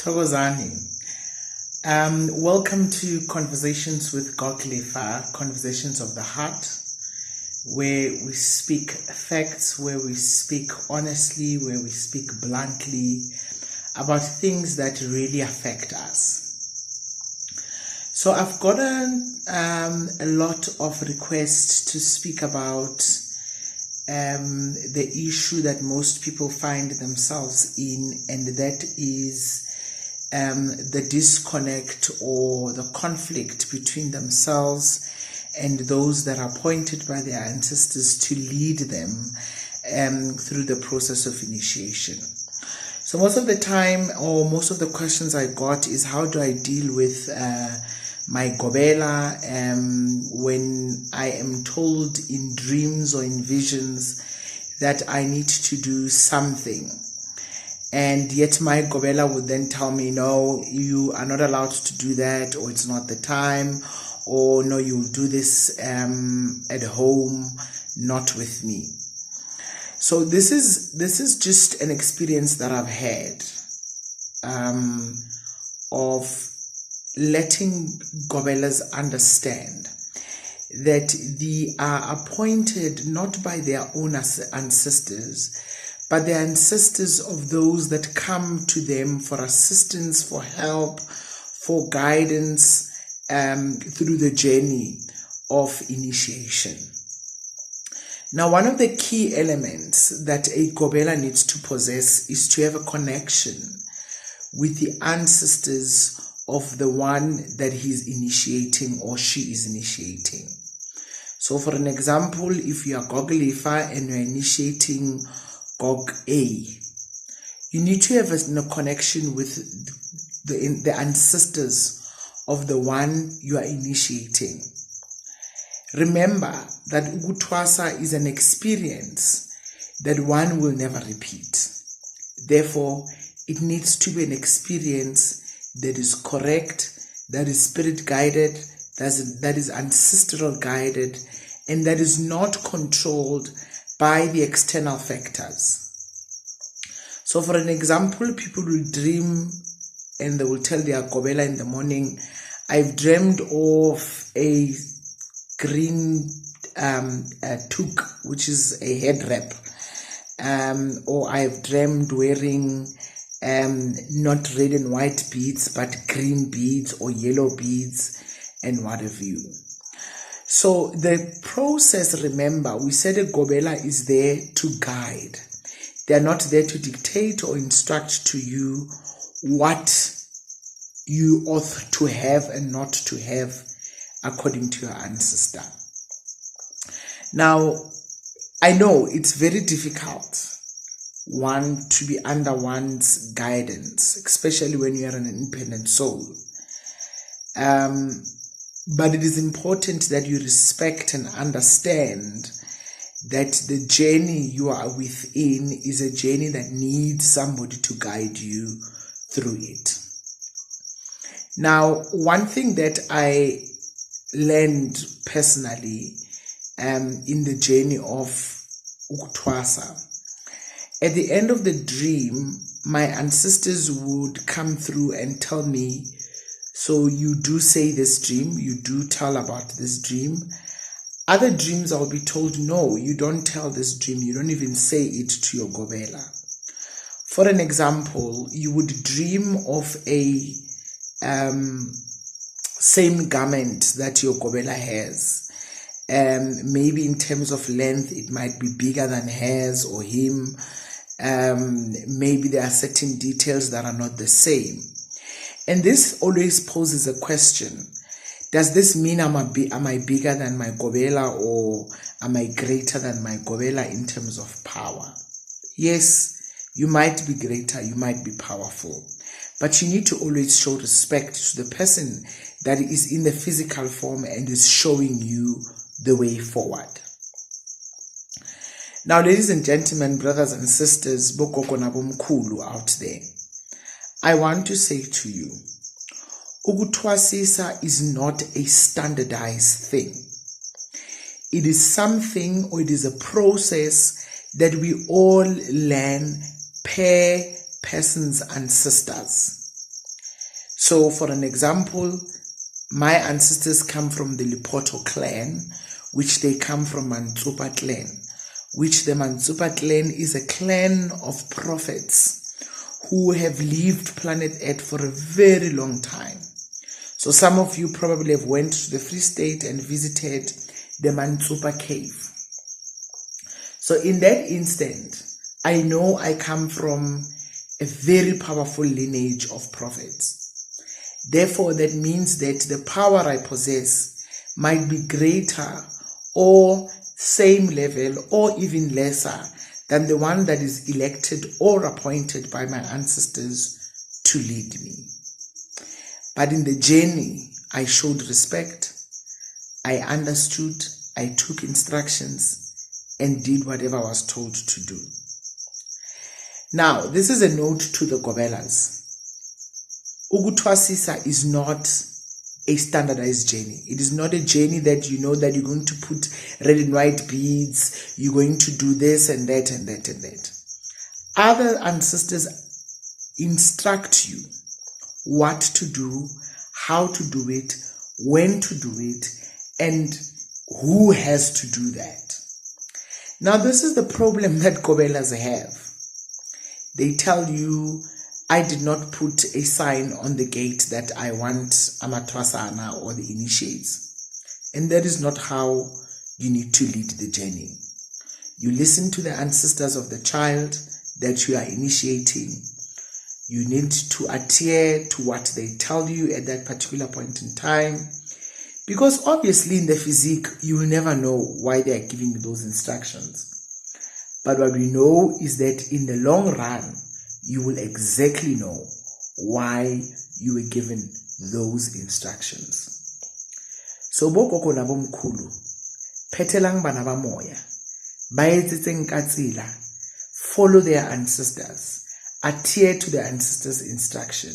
Thokozani. Welcome to Conversations with Lefa, Conversations of the Heart, where we speak facts, where we speak honestly, where we speak bluntly about things that really affect us. So I've gotten a lot of requests to speak about the issue that most people find themselves in, and that is the disconnect or the conflict between themselves and those that are appointed by their ancestors to lead them through the process of initiation. So most of the time, or most of the questions I got is, how do I deal with my Gobela when I am told in dreams or in visions that I need to do something, and yet my Gobela would then tell me, no, you are not allowed to do that, or it's not the time, or no, you'll do this at home, not with me. So this is just an experience that I've had of letting Gobelas understand that they are appointed not by their own ancestors, but the ancestors of those that come to them for assistance, for help, for guidance through the journey of initiation. Now, one of the key elements that a Gobela needs to possess is to have a connection with the ancestors of the one that he's initiating or she is initiating. So for an example, if you are Gogo Lefa and you're initiating Gogo A, you need to have a connection with the ancestors of the one you are initiating. Remember that Ugutwasa is an experience that one will never repeat. Therefore, it needs to be an experience that is correct, that is spirit guided, that is ancestral guided, and that is not controlled by the external factors. So for an example, people will dream and they will tell their Gobela in the morning, I've dreamed of a green toque, which is a head wrap, or I've dreamed wearing not red and white beads, but green beads or yellow beads and what have you. So the process, remember, we said a Gobela is there to guide. They are not there to dictate or instruct to you what you ought to have and not to have according to your ancestor. Now, I know it's very difficult to be under one's guidance, especially when you are an independent soul. But it is important that you respect and understand that the journey you are within is a journey that needs somebody to guide you through it. Now, one thing that I learned personally in the journey of Uktwasa, at the end of the dream, my ancestors would come through and tell me, so you do say this dream, you do tell about this dream. Other dreams I'll be told, no, you don't tell this dream, you don't even say it to your Gobela. For an example, you would dream of a same garment that your Gobela has. Maybe in terms of length, it might be bigger than hers or him. Maybe there are certain details that are not the same. And this always poses a question. Does this mean am I bigger than my Gobela, or am I greater than my Gobela in terms of power? Yes, you might be greater, you might be powerful, but you need to always show respect to the person that is in the physical form and is showing you the way forward. Now, ladies and gentlemen, brothers and sisters, Gogo na bomkhulu out there, I want to say to you, Ugutwasisa is not a standardized thing. It is something, or it is a process that we all learn per person's ancestors. So for an example, my ancestors come from the Lipoto clan, which they come from Mantsupa clan, which the Mantsupa clan is a clan of prophets who have lived planet Earth for a very long time. So some of you probably have went to the Free State and visited the Mantsupa cave. So in that instant, I know I come from a very powerful lineage of prophets. Therefore, that means that the power I possess might be greater or same level or even lesser than the one that is elected or appointed by my ancestors to lead me. But in the journey, I showed respect, I understood, I took instructions, and did whatever I was told to do. Now, this is a note to the Gobelas. Ugutwasisa is not a standardized journey. It is not a journey that you know that you're going to put red and white beads, you're going to do this and that and that and that. Other ancestors instruct you what to do, how to do it, when to do it, and who has to do that. Now, this is the problem that Gobelas have. They tell you, I did not put a sign on the gate that I want Amatwasana or the initiates. And that is not how you need to lead the journey. You listen to the ancestors of the child that you are initiating. You need to adhere to what they tell you at that particular point in time. Because obviously in the physique, you will never know why they are giving you those instructions. But what we know is that in the long run, you will exactly know why you were given those instructions. So Gogo na bomkhulu, phetelang bana ba moya, ba etsetseng ka tsela, follow their ancestors, adhere to their ancestors' instruction,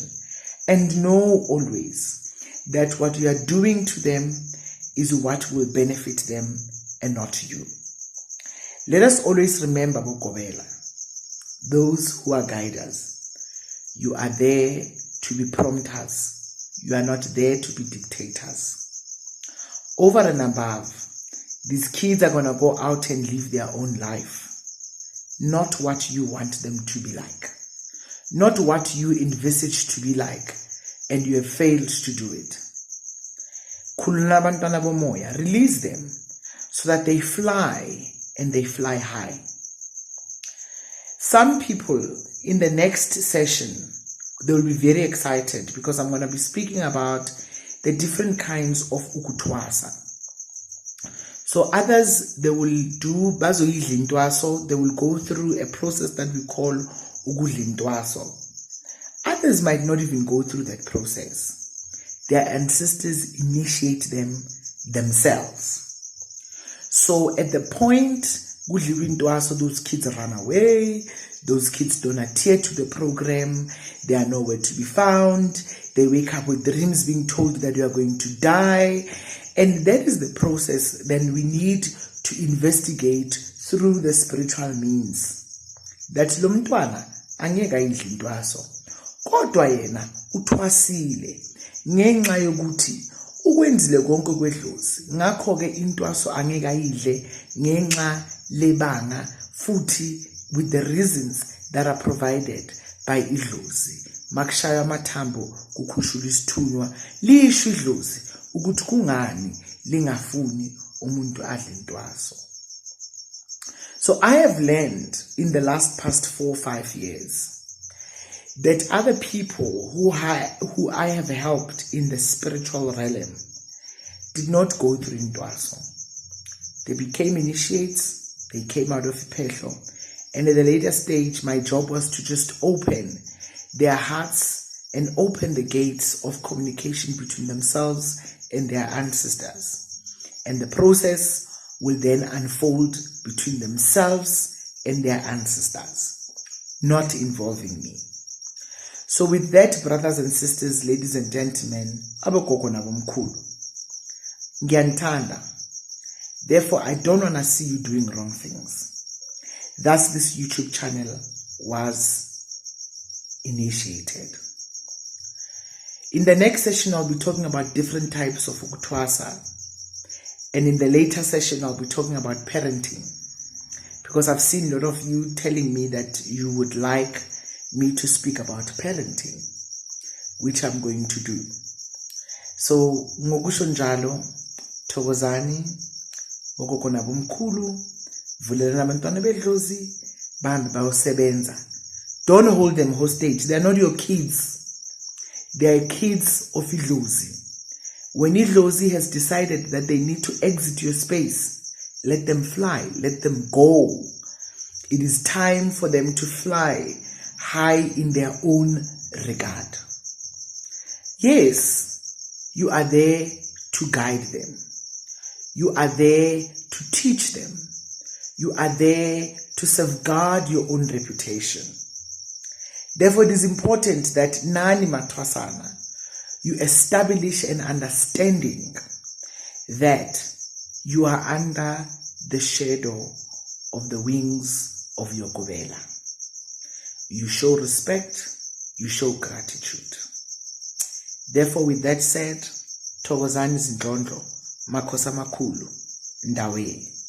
and know always that what you are doing to them is what will benefit them and not you. Let us always remember, Gobela, those who are guiders, you are there to be prompters. You are not there to be dictators. Over and above, these kids are going to go out and live their own life. Not what you want them to be like. Not what you envisage to be like, and you have failed to do it. Release them so that they fly, and they fly high. Some people in the next session, they will be very excited because I'm going to be speaking about the different kinds of ukutwasa. So others, they will do bazoidlintwaso, they will go through a process that we call ugudlintwaso. Others might not even go through that process. Their ancestors initiate them themselves. So at the point, those kids run away, those kids don't adhere to the program, they are nowhere to be found, they wake up with dreams being told that you are going to die, and that is the process. Then we need to investigate through the spiritual means. That lo mntwana angeke ayidle intwaso, kodwa yena uthwasile ngenxa yokuthi ukwenzile konke kwedlozi, ngakho ke intwaso angeke ayidle ngenxa lebanga futhi with the reasons that are provided by idlozi. Makshaya mathambo kukhushula isithunywa lisho idlozi ukuthi kungani lingafuni umuntu adle intwaso. So I have learned in the past 4 or 5 years that other people who I have helped in the spiritual realm did not go through intwaso. They became initiates, they came out of Ipehlo, and at the later stage, my job was to just open their hearts and open the gates of communication between themselves and their ancestors. And the process will then unfold between themselves and their ancestors, not involving me. So with that, brothers and sisters, ladies and gentlemen, abogogo nabomkhulu, ngiyanithanda. Therefore, I don't want to see you doing wrong things. Thus, this YouTube channel was initiated. In the next session, I'll be talking about different types of ukutwasa. And in the later session, I'll be talking about parenting. Because I've seen a lot of you telling me that you would like me to speak about parenting, which I'm going to do. So, ngokusho njalo, thokozani, gogo nabomkhulu, vulelani abantwana bedlozi, bahambe bayosebenza. Don't hold them hostage. They're not your kids. They're kids of idlozi. When idlozi has decided that they need to exit your space, let them fly, let them go. It is time for them to fly high in their own regard. Yes, you are there to guide them. You are there to teach them. You are there to safeguard your own reputation. Therefore, it is important that nani matwasana, you establish an understanding that you are under the shadow of the wings of your Gobela. You show respect, you show gratitude. Therefore, with that said, thokozani zindlondlo, makhosi amakhulu, ndaweni.